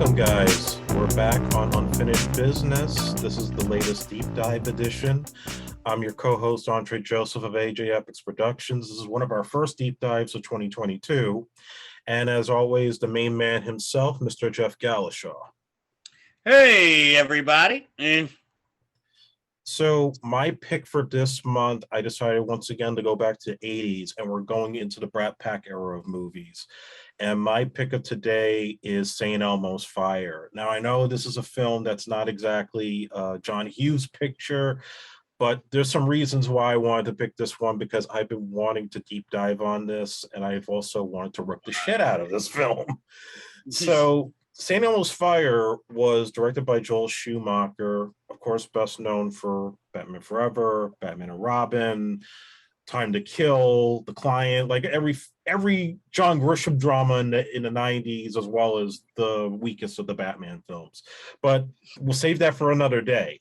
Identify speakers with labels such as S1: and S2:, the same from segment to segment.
S1: Welcome, guys. We're back on Unfinished Business. This is the latest deep dive edition. I'm your co-host, Andre Joseph of AJ Epics Productions. This is one of our first deep dives of 2022. And as always, the main man himself, Mr. Jeff Galashaw.
S2: Hey, everybody.
S1: So my pick for this month, I decided once again to go back to the 80s, and we're going into the Brat Pack era of movies. And my pick of today is St. Elmo's Fire. Now, I know this is a film that's not exactly John Hughes' picture, but there's some reasons why I wanted to pick this one, because I've been wanting to deep dive on this, and I've also wanted to rip the shit out of this film. So St. Elmo's Fire was directed by Joel Schumacher, of course, best known for Batman Forever, Batman and Robin, Time to Kill, The Client, like every John Grisham drama in the 90s, as well as the weakest of the Batman films. But we'll save that for another day.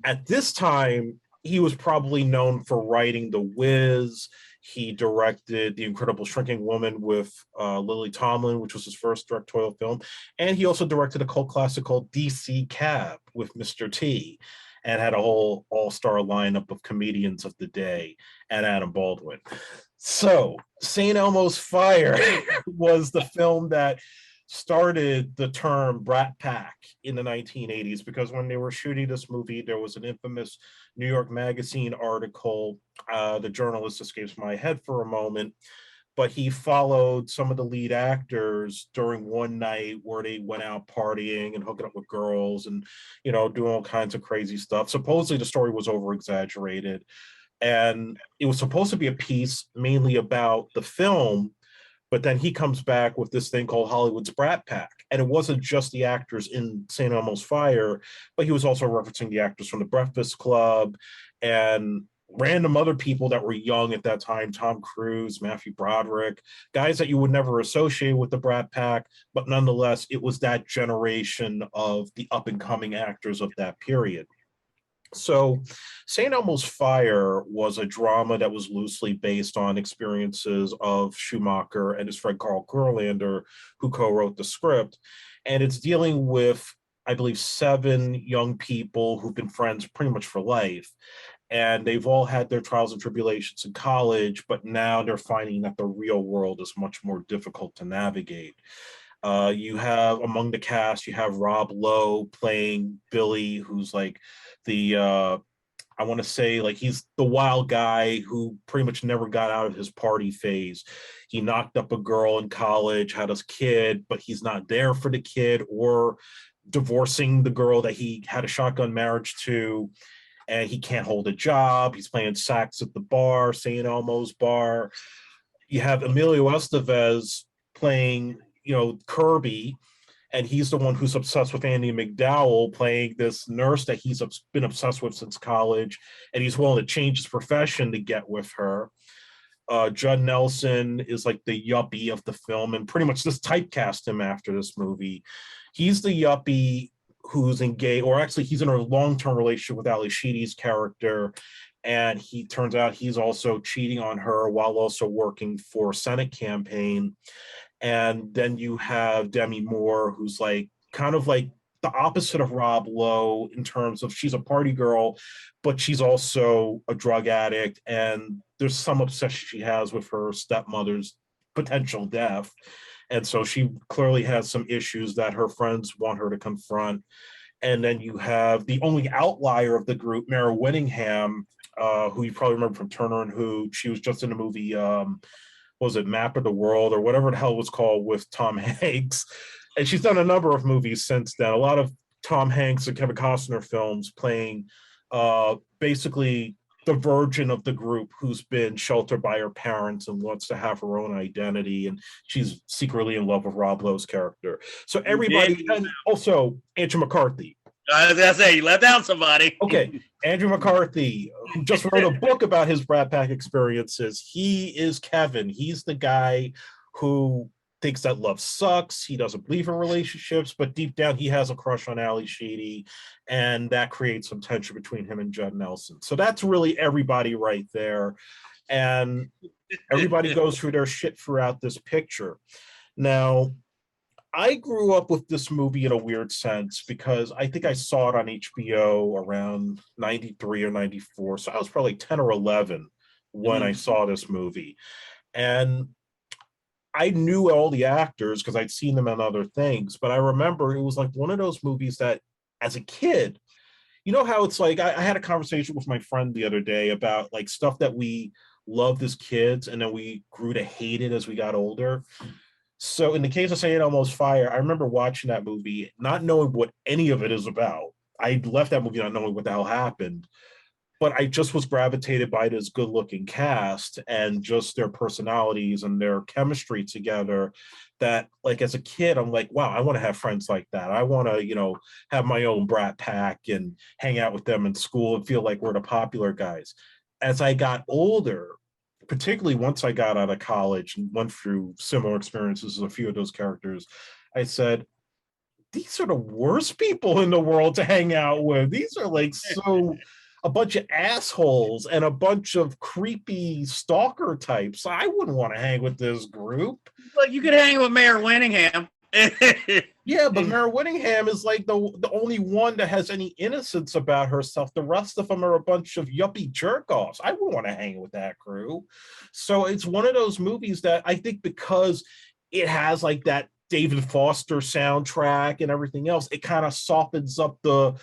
S1: At this time, he was probably known for writing The Wiz. He directed The Incredible Shrinking Woman with Lily Tomlin, which was his first directorial film. And he also directed a cult classic called DC Cab with Mr. T, and had a whole all-star lineup of comedians of the day and Adam Baldwin. So St. Elmo's Fire was the film that started the term Brat Pack in the 1980s, because when they were shooting this movie, there was an infamous New York Magazine article. The journalist escapes my head for a moment, but he followed some of the lead actors during one night where they went out partying and hooking up with girls and, you know, doing all kinds of crazy stuff. Supposedly the story was over exaggerated, and it was supposed to be a piece mainly about the film. But then he comes back with this thing called Hollywood's Brat Pack. And it wasn't just the actors in St. Elmo's Fire, but he was also referencing the actors from The Breakfast Club and random other people that were young at that time, Tom Cruise, Matthew Broderick, guys that you would never associate with the Brat Pack, but nonetheless, it was that generation of the up-and-coming actors of that period. So St. Elmo's Fire was a drama that was loosely based on experiences of Schumacher and his friend Carl Kurlander, who co-wrote the script. And it's dealing with, I believe, 7 young people who've been friends pretty much for life. And they've all had their trials and tribulations in college, but now they're finding that the real world is much more difficult to navigate. You have, among the cast, you have Rob Lowe playing Billy, who's like the I want to say, like, he's the wild guy who pretty much never got out of his party phase. He knocked up a girl in college, had a kid, but he's not there for the kid, or divorcing the girl that he had a shotgun marriage to, and he can't hold a job. He's playing sax at the bar, St. Elmo's bar. You have Emilio Estevez playing, you know, Kirby, and he's the one who's obsessed with Andy McDowell, playing this nurse that he's been obsessed with since college, and he's willing to change his profession to get with her. Judd Nelson is like the yuppie of the film, and pretty much just typecast him after this movie. He's the yuppie who's engaged, or actually he's in a long-term relationship with Ali Sheedy's character, and he turns out he's also cheating on her while also working for a Senate campaign. And then you have Demi Moore, who's like kind of like the opposite of Rob Lowe in terms of she's a party girl, but she's also a drug addict. And there's some obsession she has with her stepmother's potential death. And so she clearly has some issues that her friends want her to confront. And then you have the only outlier of the group, Mara Winningham, who you probably remember from Turner and Hooch. She was just in the movie was it Map of the World or whatever the hell it was called with Tom Hanks. And she's done a number of movies since then, a lot of Tom Hanks and Kevin Costner films, playing basically the virgin of the group who's been sheltered by her parents and wants to have her own identity. And she's secretly in love with Rob Lowe's character. So everybody, and also Andrew McCarthy.
S2: I was gonna say, you let down somebody.
S1: Okay, Andrew McCarthy, who just wrote a book about his Brat Pack experiences. He is Kevin. He's the guy who thinks that love sucks. He doesn't believe in relationships, but deep down he has a crush on Ali Sheedy, and that creates some tension between him and Judd Nelson. So that's really everybody right there. And everybody goes through their shit throughout this picture. Now, I grew up with this movie in a weird sense because I think I saw it on HBO around 93 or 94. So I was probably 10 or 11 when I
S2: Mhm.
S1: saw this movie. And I knew all the actors because I'd seen them in other things, but I remember it was like one of those movies that as a kid, you know how it's like I had a conversation with my friend the other day about like stuff that we loved as kids and then we grew to hate it as we got older. So in the case of Saying Almost Fire, I remember watching that movie, not knowing what any of it is about. I left that movie not knowing what the hell happened, but I just was gravitated by this good looking cast and just their personalities and their chemistry together. That, like, as a kid, I'm like, wow, I want to have friends like that. I want to, have my own Brat Pack and hang out with them in school and feel like we're the popular guys. As I got older, particularly once I got out of college and went through similar experiences as a few of those characters, I said, these are the worst people in the world to hang out with. These are like so a bunch of assholes and a bunch of creepy stalker types. I wouldn't want to hang with this group.
S2: Well, you could hang with Mayor Winningham.
S1: Yeah, but Mara Winningham is like the only one that has any innocence about herself. The rest of them are a bunch of yuppie jerk-offs. I wouldn't want to hang with that crew. So it's one of those movies that I think because it has like that David Foster soundtrack and everything else, it kind of softens up the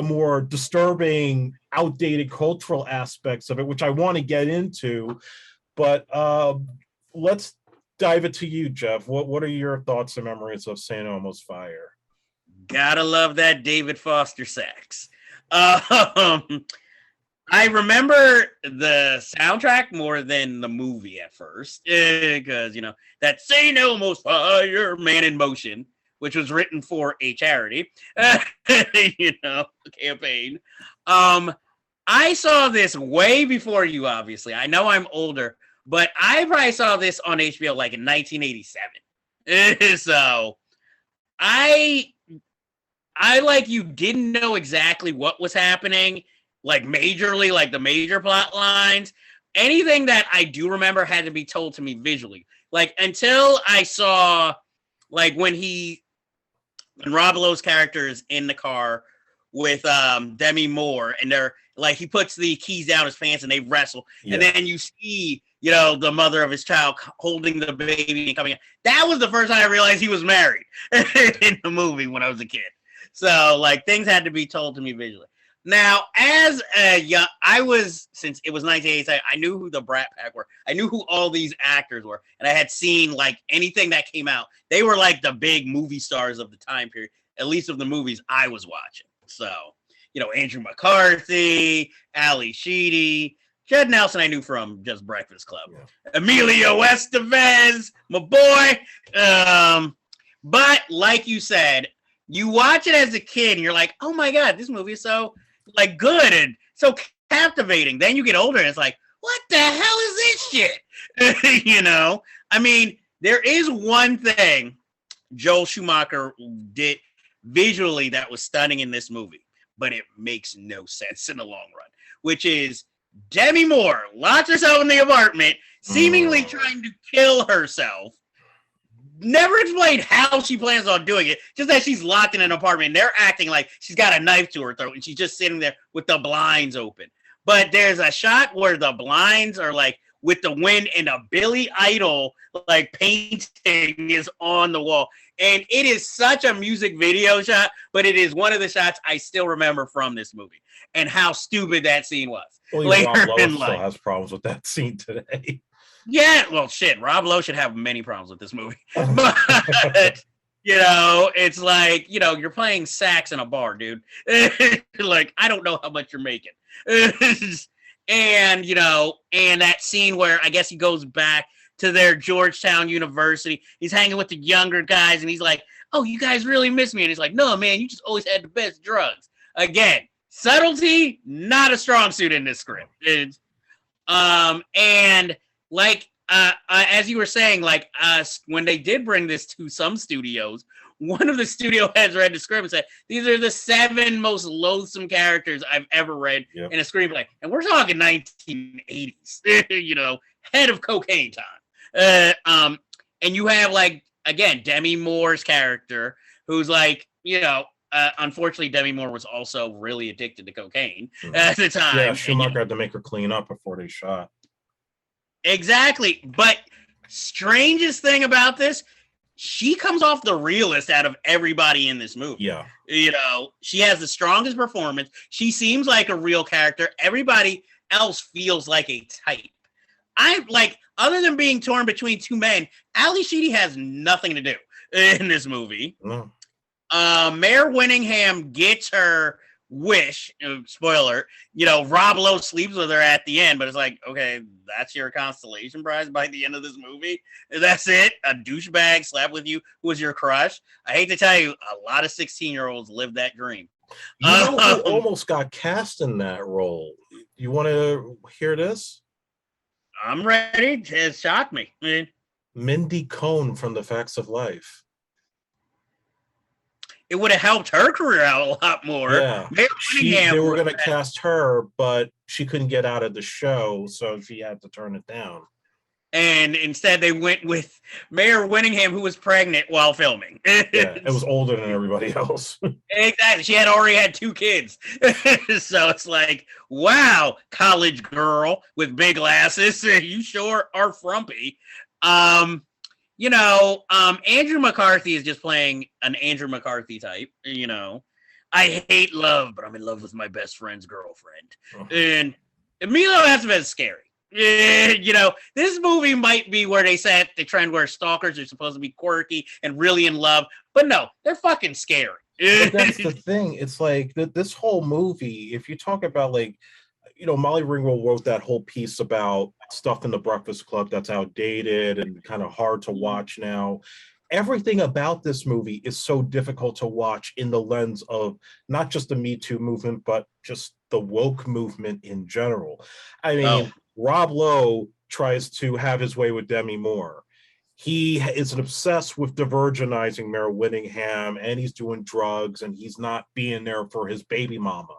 S1: more disturbing, outdated cultural aspects of it, which I want to get into. But let's dive it to you, Jeff. What are your thoughts and memories of St. Elmo's Fire?
S2: Gotta love that David Foster sax. I remember the soundtrack more than the movie at first, because that St. Elmo's Fire, Man in Motion, which was written for a charity, campaign. I saw this way before you, obviously. I know I'm older, but I probably saw this on HBO like in 1987. So I like you didn't know exactly what was happening, like majorly, like the major plot lines. Anything that I do remember had to be told to me visually. Like until I saw like when Rob Lowe's character is in the car with Demi Moore and they're like he puts the keys down his pants and they wrestle. Yeah. And then you see the mother of his child holding the baby and coming in. That was the first time I realized he was married in the movie when I was a kid. So, like, things had to be told to me visually. Now, as since it was 1987, I knew who the Brat Pack were. I knew who all these actors were. And I had seen, like, anything that came out. They were, like, the big movie stars of the time period, at least of the movies I was watching. So, Andrew McCarthy, Ali Sheedy, Judd Nelson I knew from just Breakfast Club. Yeah. Emilio Estevez, my boy. But like you said, you watch it as a kid and you're like, oh my God, this movie is so like good and so captivating. Then you get older and it's like, what the hell is this shit? I mean, there is one thing Joel Schumacher did visually that was stunning in this movie, but it makes no sense in the long run, which is Demi Moore locks herself in the apartment, seemingly trying to kill herself. Never explained how she plans on doing it, just that she's locked in an apartment. And they're acting like she's got a knife to her throat and she's just sitting there with the blinds open. But there's a shot where the blinds are like with the wind and a Billy Idol like painting is on the wall. And it is such a music video shot, but it is one of the shots I still remember from this movie and how stupid that scene was.
S1: Well, Rob Lowe still has problems with that scene today.
S2: Yeah, well, shit, Rob Lowe should have many problems with this movie. But, it's like, you're playing sax in a bar, dude. Like, I don't know how much you're making. And, and that scene where I guess he goes back to their Georgetown University. He's hanging with the younger guys, and he's like, oh, you guys really miss me. And he's like, no, man, you just always had the best drugs. Again, subtlety, not a strong suit in this script. And like, as you were saying, like, when they did bring this to some studios, one of the studio heads read the script and said, these are the 7 most loathsome characters I've ever read in a screenplay. And we're talking 1980s, head of cocaine time. And you have, like, again, Demi Moore's character, who's like, unfortunately, Demi Moore was also really addicted to cocaine at the time.
S1: Yeah, Schumacher had to make her clean up before they shot.
S2: Exactly. But strangest thing about this, she comes off the realest out of everybody in this movie.
S1: Yeah.
S2: She has the strongest performance. She seems like a real character. Everybody else feels like a type. I'm like, other than being torn between two men, Ali Sheedy has nothing to do in this movie.
S1: No.
S2: Mayor Winningham gets her wish. Spoiler, Rob Lowe sleeps with her at the end, but it's like, okay, that's your constellation prize by the end of this movie. That's it. A douchebag slept with you who was your crush. I hate to tell you, a lot of 16-year-olds live that dream.
S1: You know who almost got cast in that role? You want to hear this?
S2: I'm ready. It shocked me.
S1: Mindy Cohn from The Facts of Life.
S2: It would have helped her career out a lot more.
S1: Yeah, they were going to cast her, but she couldn't get out of the show, so she had to turn it down.
S2: And instead, they went with Mayor Winningham, who was pregnant while filming.
S1: Yeah, it was older than everybody else.
S2: Exactly. She had already had 2 kids. So it's like, wow, college girl with big glasses. You sure are frumpy. Andrew McCarthy is just playing an Andrew McCarthy type. I hate love, but I'm in love with my best friend's girlfriend. Oh. And Emilio Estevez is scary. This movie might be where they set the trend where stalkers are supposed to be quirky and really in love, but no, they're fucking scary.
S1: But that's the thing. It's like this whole movie, if you talk about Molly Ringwald wrote that whole piece about stuff in the Breakfast Club that's outdated and kind of hard to watch now. Everything about this movie is so difficult to watch in the lens of not just the Me Too movement, but just the woke movement in general. I mean, Rob Lowe tries to have his way with Demi Moore. He is obsessed with divergenizing Mayor Winningham, and he's doing drugs, and he's not being there for his baby mama.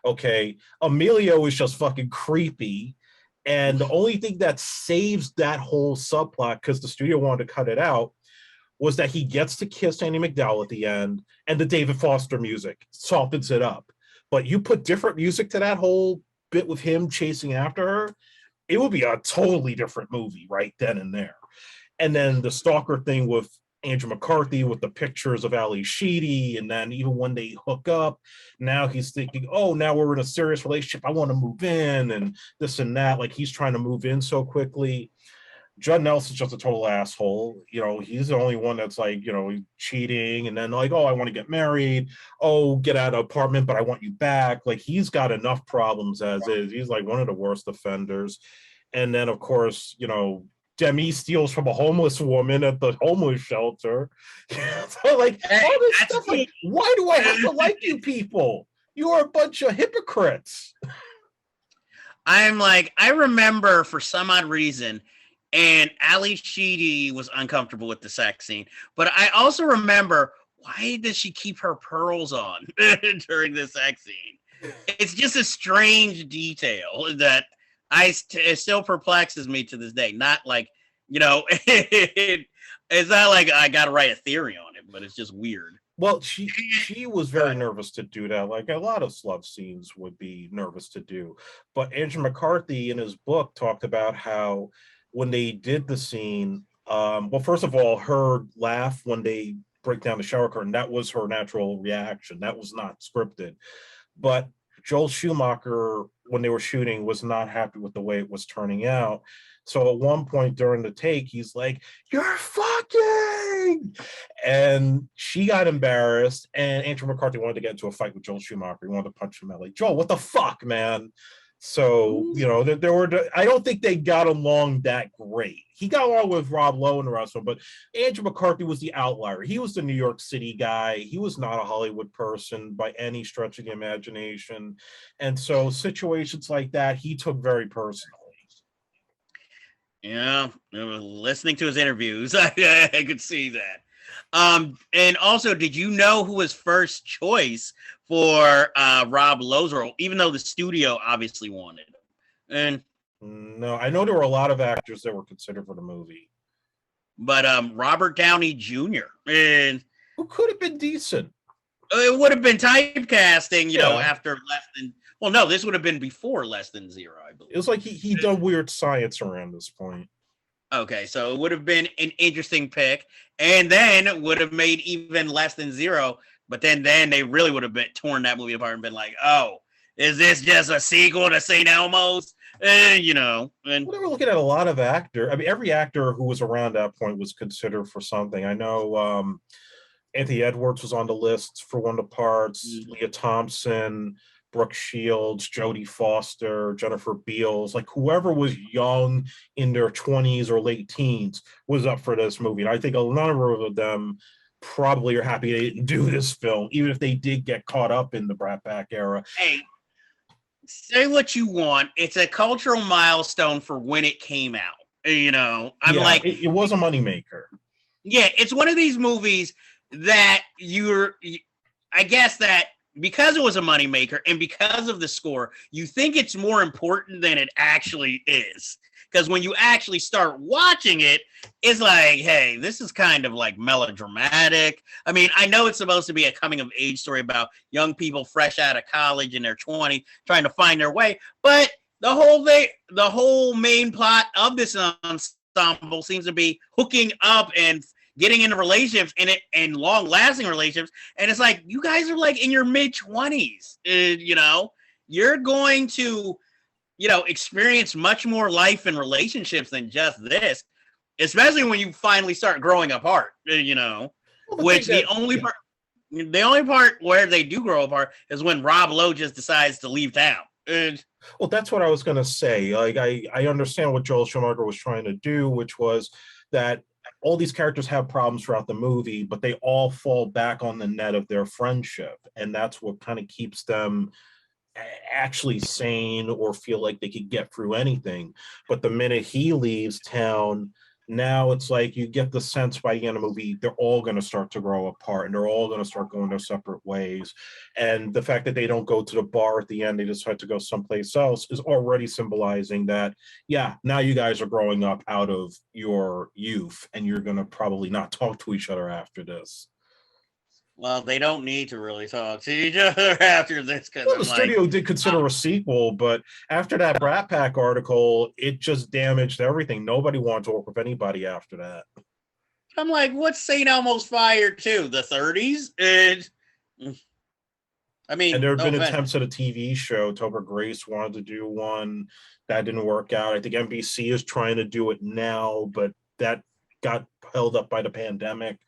S1: Okay, Emilio is just fucking creepy, and the only thing that saves that whole subplot, because the studio wanted to cut it out, was that he gets to kiss Annie MacDowell at the end, and the David Foster music softens it up. But you put different music to that whole bit with him chasing after her, it would be a totally different movie right then and there. And then the stalker thing with Andrew McCarthy with the pictures of Ali Sheedy, and then even when they hook up, now he's thinking, oh, now we're in a serious relationship, I want to move in, and this and that. Like, he's trying to move in so quickly. Judd Nelson's just a total asshole. He's the only one that's like, cheating, and then like, oh, I want to get married. Oh, get out of apartment, but I want you back. Like, he's got enough problems as is. He's like one of the worst offenders. And then, of course, Demi steals from a homeless woman at the homeless shelter. So, like, all this stuff. Like, why do I have to like you people? You are a bunch of hypocrites.
S2: I remember for some odd reason, and Ali Sheedy was uncomfortable with the sex scene, but I also remember, why does she keep her pearls on during the sex scene? It's just a strange detail that it still perplexes me to this day. Not like, it's not like I got to write a theory on it, but it's just weird.
S1: Well, she was very nervous to do that. Like a lot of love scenes would be nervous to do. But Andrew McCarthy in his book talked about how when they did the scene, well, first of all, her laugh when they break down the shower curtain, that was her natural reaction. That was not scripted. But Joel Schumacher, when they were shooting, was not happy with the way it was turning out. So at one point during the take, he's like, "You're fucking!" And she got embarrassed, and Andrew McCarthy wanted to get into a fight with Joel Schumacher. He wanted to punch him out. Like, Joel, what the fuck, man? So, there were, I don't think they got along that great. He got along with Rob Lowe and the rest of them, but Andrew McCarthy was the outlier. He was the New York City guy. He was not a Hollywood person by any stretch of the imagination. And so situations like that, he took very personally.
S2: Yeah, listening to his interviews, I could see that. And also, did you know who was first choice for Rob Lowe's role, even though the studio obviously wanted him? And
S1: no, I know there were a lot of actors that were considered for the movie.
S2: but Robert Downey Jr. and
S1: Who could have been decent.
S2: it would have been typecasting,
S1: Yeah.
S2: after less than. Well, no, this would have been before Less Than Zero, I believe.
S1: It was like he done weird science around this point.
S2: Okay, so it would have been an interesting pick, and then would have made even Less Than Zero. But then they really would have been torn that movie apart and been like, "Oh, is this just a sequel to St. Elmo's?" And
S1: Well, they were looking at a lot of actors. I mean, every actor who was around that point was considered for something. I know Anthony Edwards was on the list for one of the parts. Leah Thompson, Brooke Shields, Jodie Foster, Jennifer Beals, like whoever was young in their 20s or late teens was up for this movie. And I think a number of them probably are happy they didn't do this film, even if they did get caught up in the Brat Pack era.
S2: Hey, say what you want. It's a cultural milestone for when it came out. I'm like,
S1: it was a moneymaker.
S2: Yeah, it's one of these movies that I guess that because it was a moneymaker and because of the score, you think it's more important than it actually is. Because when you actually start watching it, it's like, hey, this is kind of like melodramatic. I mean, I know it's supposed to be a coming of age story about young people fresh out of college in their 20s trying to find their way. But the whole main plot of this ensemble seems to be hooking up and getting into relationships and long-lasting relationships. And it's like, you guys are like in your mid-20s. You're going to experience much more life and relationships than just this, especially when you finally start growing apart,
S1: Well,
S2: the only part where they do grow apart is when Rob Lowe just decides to leave town.
S1: Well, that's what I was going to say. Like, I understand what Joel Schumacher was trying to do, which was that all these characters have problems throughout the movie, but they all fall back on the net of their friendship. And that's what kind of keeps them actually sane or feel like they could get through anything. But the minute he leaves town, now it's like you get the sense by the end of the movie they're all going to start to grow apart and they're all going to start going their separate ways. And the fact that they don't go to the bar at the end, they decide to go someplace else, is already symbolizing that, yeah, now you guys are growing up out of your youth and you're going to probably not talk to each other after this.
S2: Well, they don't need to really talk to each other after this.
S1: Well, the studio did consider a sequel, but after that Brat Pack article, it just damaged everything. Nobody wanted to work with anybody after that.
S2: I'm like, what's St. Elmo's Fire 2? The 30s?
S1: And there have been attempts at a TV show. Topher Grace wanted to do one. That didn't work out. I think NBC is trying to do it now, but that got held up by the pandemic.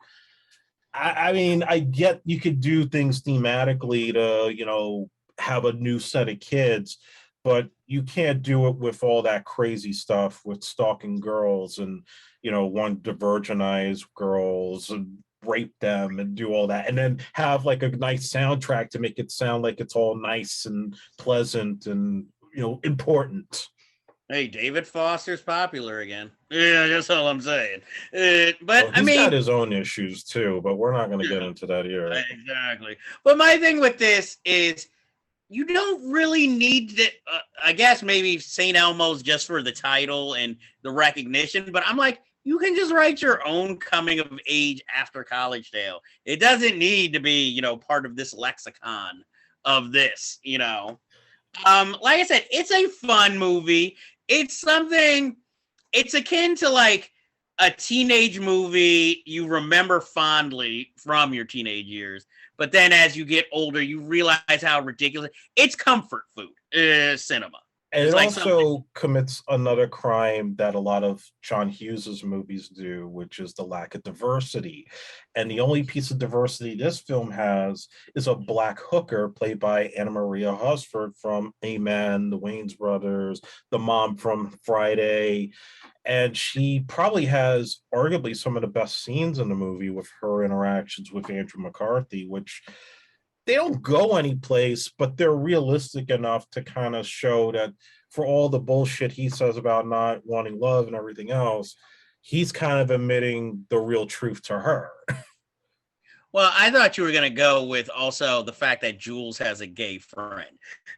S1: I mean, I get you could do things thematically to, have a new set of kids, but you can't do it with all that crazy stuff with stalking girls and, want to virginize girls and rape them and do all that. And then have like a nice soundtrack to make it sound like it's all nice and pleasant and, important.
S2: Hey, David Foster's popular again. Yeah, that's all I'm saying. But
S1: he's got his own issues too, but we're not going to get into that here.
S2: Exactly. But my thing with this is you don't really need to, I guess maybe St. Elmo's just for the title and the recognition, but I'm like, you can just write your own coming of age after college tale. It doesn't need to be, part of this lexicon of this, like I said, it's a fun movie. It's akin to like a teenage movie you remember fondly from your teenage years. But then as you get older, you realize how ridiculous. It's comfort food cinema.
S1: And it also commits another crime that a lot of John Hughes's movies do, which is the lack of diversity. And the only piece of diversity this film has is a black hooker played by Anna Maria Husford from Amen, the Wayans Brothers, the mom from Friday. And she probably has arguably some of the best scenes in the movie with her interactions with Andrew McCarthy, which they don't go anyplace, but they're realistic enough to kind of show that for all the bullshit he says about not wanting love and everything else, he's kind of admitting the real truth to her.
S2: Well, I thought you were gonna go with also the fact that Jules has a gay friend.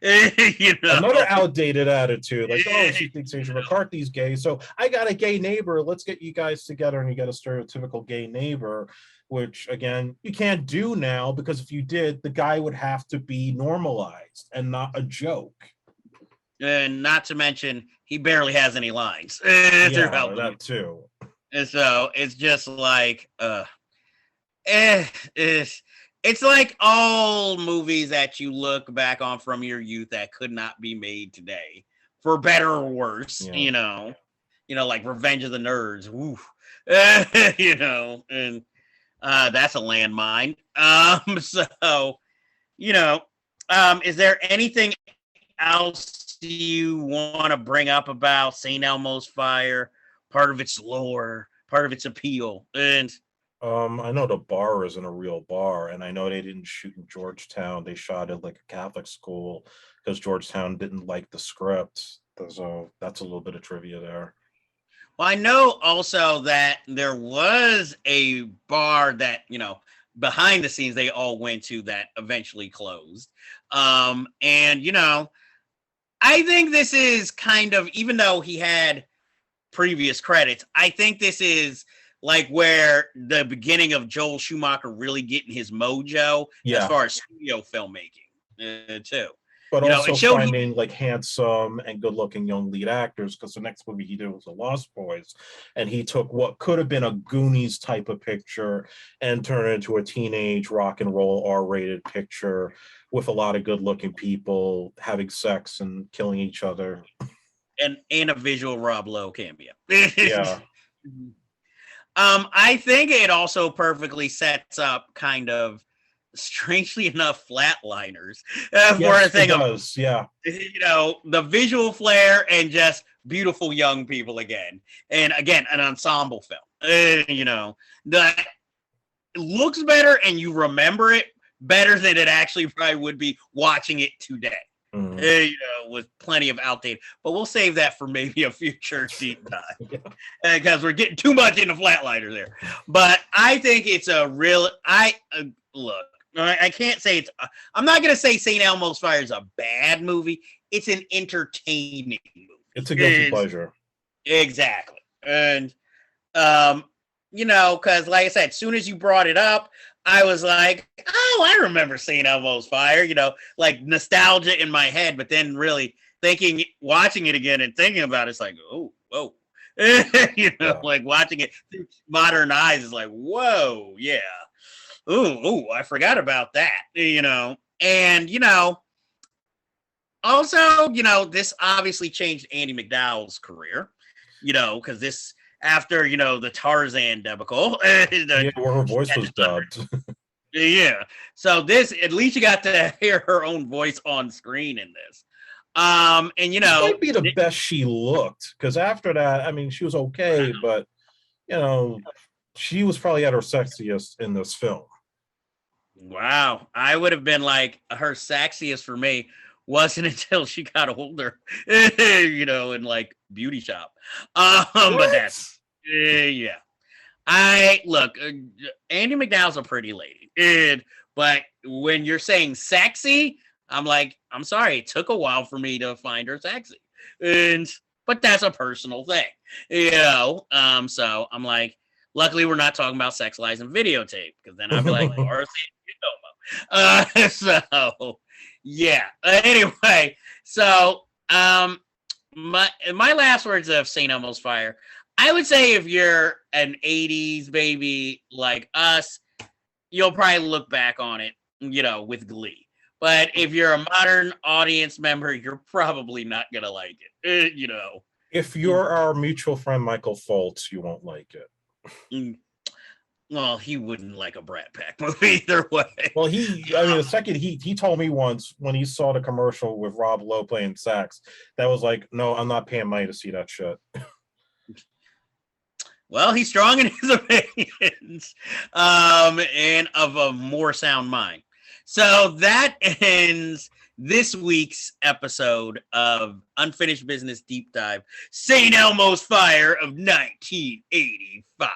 S2: You know,
S1: Another outdated attitude, like, oh, she thinks Agent McCarthy's gay, so I got a gay neighbor. Let's get you guys together, and you got a stereotypical gay neighbor, which again you can't do now because if you did, the guy would have to be normalized and not a joke.
S2: and not to mention he barely has any lines
S1: Yeah,
S2: throughout
S1: that too.
S2: and so it's just like it's like all movies that you look back on from your youth that could not be made today, for better or worse.
S1: Yeah.
S2: Like Revenge of the Nerds. Woo. And that's a landmine. So is there anything else you want to bring up about St. Elmo's Fire? Part of its lore, part of its appeal, and
S1: I know the bar isn't a real bar, and I know they didn't shoot in Georgetown. They shot at like a Catholic school because Georgetown didn't like the script. So that's a little bit of trivia there.
S2: well, I know also that there was a bar that behind the scenes they all went to that eventually closed. And I think this is kind of, even though he had previous credits, I think this is like where the beginning of Joel Schumacher really getting his mojo as far as studio filmmaking too.
S1: But also finding like handsome and good-looking young lead actors, because the next movie he did was The Lost Boys, and he took what could have been a Goonies type of picture and turned it into a teenage rock and roll R-rated picture with a lot of good-looking people having sex and killing each other.
S2: And a visual Rob Lowe cameo.
S1: Yeah.
S2: I think it also perfectly sets up kind of, strangely enough, Flatliners for a thing of, the visual flair and just beautiful young people again. And again, an ensemble film, that looks better and you remember it better than it actually probably would be watching it today. With plenty of outdated, but we'll save that for maybe a future deep dive because we're getting too much into Flatliners there. But I think it's a real. Look, I can't say it's. I'm not going to say St. Elmo's Fire is a bad movie. It's an entertaining movie.
S1: It's a guilty pleasure.
S2: Exactly, and because like I said, as soon as you brought it up, I was like, oh, I remember St. Elmo's Fire, like nostalgia in my head, but then really watching it again and thinking about it, it's like, oh, whoa. Like watching it through modern eyes is like, whoa, yeah. Ooh, I forgot about that, And, also, this obviously changed Andie MacDowell's career, because this, after the Tarzan debacle,
S1: where her voice was dubbed.
S2: Yeah, so this, at least you got to hear her own voice on screen in this. And this
S1: might be the best she looked, because after that, I mean, she was okay, but she was probably at her sexiest in this film.
S2: Wow, I would have been like, her sexiest for me wasn't until she got older, in like Beauty Shop. But that's yeah. Andie MacDowell's a pretty lady, but when you're saying sexy, I'm like, I'm sorry, it took a while for me to find her sexy, but that's a personal thing, So I'm like, luckily we're not talking about sex lies and videotape, because then I'd be like, so yeah. Anyway, so my last words of St. Elmo's Fire, I would say if you're an 80s baby like us, you'll probably look back on it, with glee. But if you're a modern audience member, you're probably not going to like it,
S1: If you're our mutual friend Michael Foltz, you won't like it.
S2: Well, he wouldn't like a Brat Pack movie either way.
S1: Well, the second he told me once when he saw the commercial with Rob Lowe playing sax, that was like, no, I'm not paying money to see that shit.
S2: Well, he's strong in his opinions, and of a more sound mind. So that ends this week's episode of Unfinished Business Deep Dive, St. Elmo's Fire of 1985.